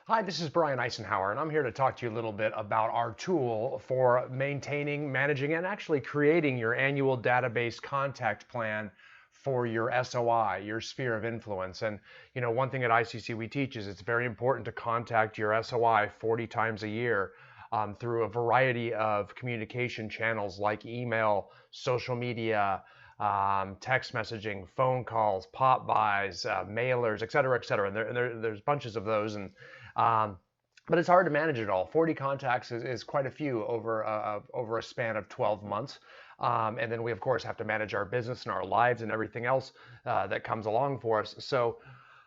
Hi, this is Brian Icenhower, and I'm here to talk to you a little bit about our tool for maintaining, managing, and actually creating your annual database contact plan for your SOI, your sphere of influence. And one thing at ICC we teach is it's very important to contact your SOI 40 times a year through a variety of communication channels like email, social media, text messaging, phone calls, pop buys, mailers, et cetera, et cetera. There's bunches of those, and um, but it's hard to manage it all. 40 contacts is quite a few over a span of 12 months. And then we, of course, have to manage our business and our lives and everything else that comes along for us. So,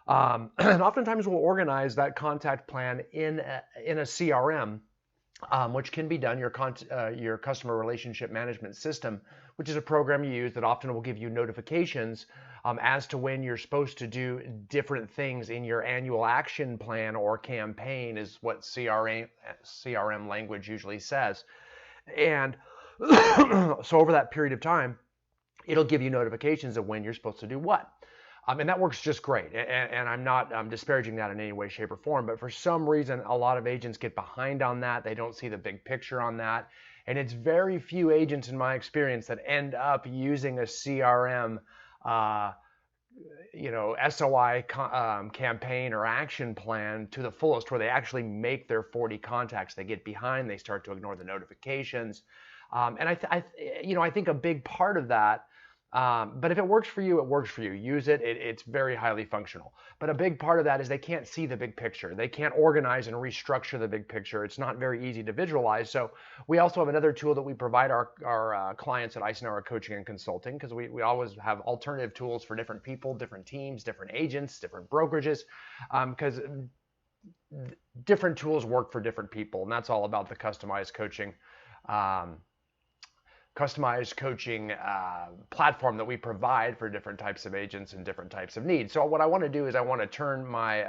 and oftentimes we'll organize that contact plan in a CRM, which can be done, your customer relationship management system, which is a program you use that often will give you notifications as to when you're supposed to do different things in your annual action plan or campaign, is what CRM language usually says. And so over that period of time, it'll give you notifications of when you're supposed to do what. And that works just great. And I'm not disparaging that in any way, shape, or form. But for some reason, a lot of agents get behind on that. They don't see the big picture on that. And it's very few agents, in my experience, that end up using a CRM, SOI campaign or action plan to the fullest, where they actually make their 40 contacts. They get behind. They start to ignore the notifications. And I think a big part of that. But if it works for you, it works for you. Use it. It's very highly functional. But a big part of that is they can't see the big picture. They can't organize and restructure the big picture. It's not very easy to visualize. So we also have another tool that we provide our clients at Icenhower Coaching and Consulting, because we always have alternative tools for different people, different teams, different agents, different brokerages, because different tools work for different people. And that's all about the customized coaching. Platform that we provide for different types of agents and different types of needs. So what I want to do is I want to turn my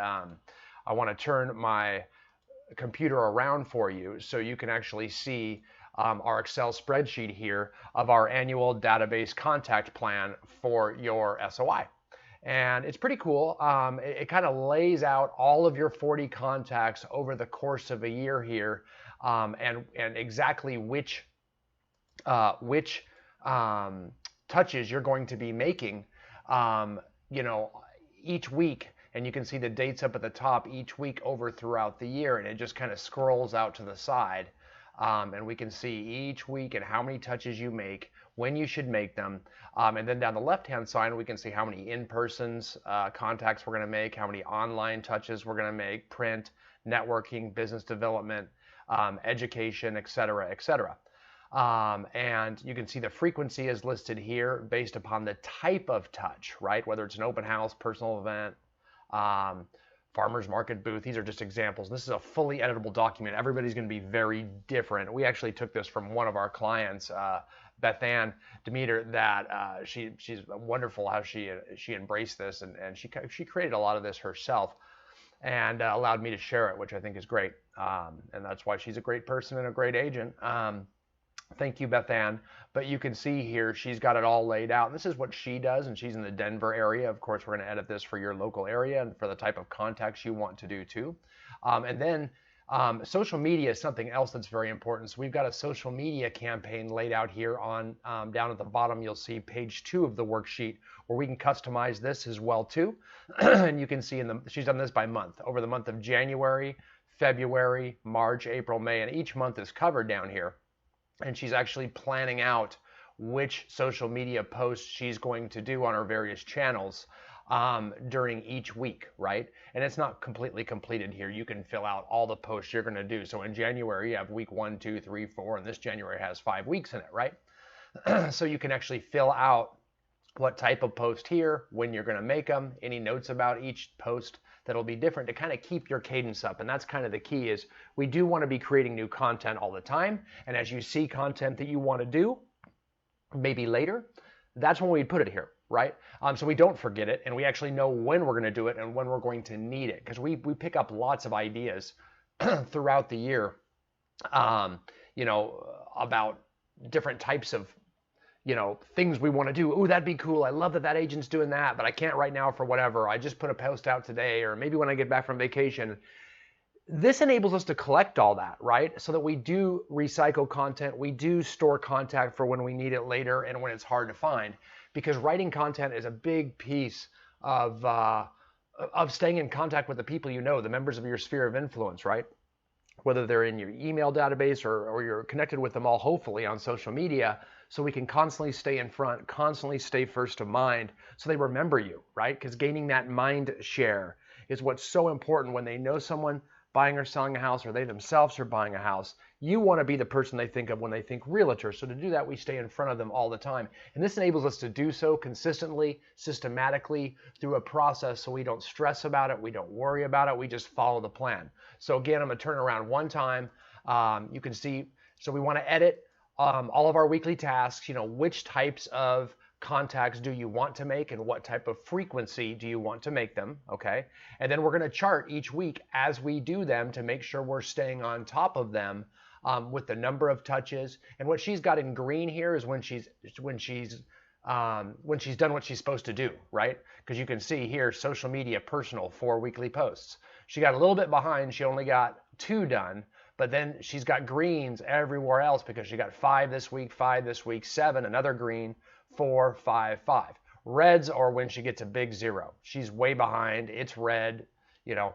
computer around for you so you can actually see our Excel spreadsheet here of our annual database contact plan for your SOI. And it's pretty cool. It kind of lays out all of your 40 contacts over the course of a year here, and exactly which touches you're going to be making, each week. And you can see the dates up at the top each week over throughout the year, and it just kind of scrolls out to the side. And we can see each week and how many touches you make, when you should make them. And then down the left-hand side, we can see how many in-persons contacts we're going to make, how many online touches we're going to make, print, networking, business development, education, et cetera, et cetera. And you can see the frequency is listed here based upon the type of touch, right? Whether it's an open house, personal event, farmer's market booth. These are just examples. This is a fully editable document. Everybody's going to be very different. We actually took this from one of our clients, Beth Ann Demeter, that she's wonderful how she embraced this, and she created a lot of this herself, and allowed me to share it, which I think is great. And that's why she's a great person and a great agent. Thank you, Beth Ann. But you can see here, she's got it all laid out. And this is what she does, and she's in the Denver area. Of course, we're going to edit this for your local area and for the type of contacts you want to do too. And then social media is something else that's very important. So we've got a social media campaign laid out here on down at the bottom. You'll see page 2 of the worksheet, where we can customize this as well too. And you can see she's done this by month, over the month of January, February, March, April, May, and each month is covered down here. And she's actually planning out which social media posts she's going to do on her various channels during each week, right? And it's not completely completed here. You can fill out all the posts you're going to do. So in January, you have week 1, 2, 3, 4, and this January has 5 weeks in it, right? So you can actually fill out what type of post here, when you're going to make them, any notes about each post that'll be different, to kind of keep your cadence up. And that's kind of the key, is we do want to be creating new content all the time. And as you see content that you want to do, maybe later, that's when we put it here, right? So we don't forget it, and we actually know when we're going to do it and when we're going to need it, because we pick up lots of ideas throughout the year, about different types of things we want to do. Oh, that'd be cool. I love that agent's doing that, but I can't right now for whatever. I just put a post out today, or maybe when I get back from vacation. This enables us to collect all that, right? So that we do recycle content, we do store contact for when we need it later and when it's hard to find. Because writing content is a big piece of staying in contact with the people you know, the members of your sphere of influence, right? Whether they're in your email database or you're connected with them all, hopefully, on social media, so we can constantly stay in front, constantly stay first of mind, so they remember you, right? Because gaining that mind share is what's so important when they know someone buying or selling a house, or they themselves are buying a house. You want to be the person they think of when they think realtor. So to do that, we stay in front of them all the time. And this enables us to do so consistently, systematically, through a process, so we don't stress about it, we don't worry about it, we just follow the plan. So again, I'm going to turn around one time. You can see, so we want to edit all of our weekly tasks, which types of contacts do you want to make and what type of frequency do you want to make them, okay? And then we're going to chart each week as we do them to make sure we're staying on top of them with the number of touches. And what she's got in green here is when she's done what she's supposed to do, right? Because you can see here, social media, personal, 4 weekly posts. She got a little bit behind. She only got 2 done, but then she's got greens everywhere else because she got 5 this week, 7, another green, 4, 5, 5. Reds are when she gets a big 0. She's way behind. It's red.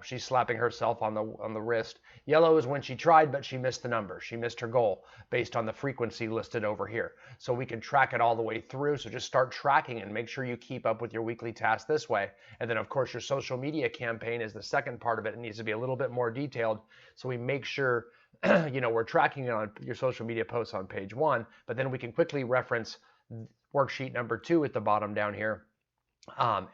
She's slapping herself on the wrist. Yellow is when she tried, but she missed the number. She missed her goal based on the frequency listed over here. So we can track it all the way through. So just start tracking and make sure you keep up with your weekly tasks this way. And then, of course, your social media campaign is the second part of it. It needs to be a little bit more detailed. So we make sure we're tracking it on your social media posts on page 1, but then we can quickly reference worksheet number 2 at the bottom down here,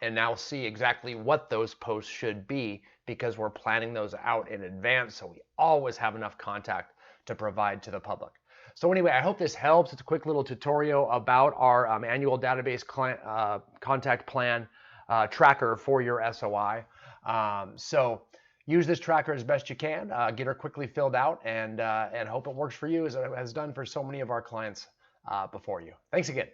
and now see exactly what those posts should be, because we're planning those out in advance, so we always have enough contact to provide to the public. So anyway, I hope this helps. It's a quick little tutorial about our annual database contact plan tracker for your SOI. So use this tracker as best you can, get her quickly filled out, and hope it works for you as it has done for so many of our clients before you. Thanks again.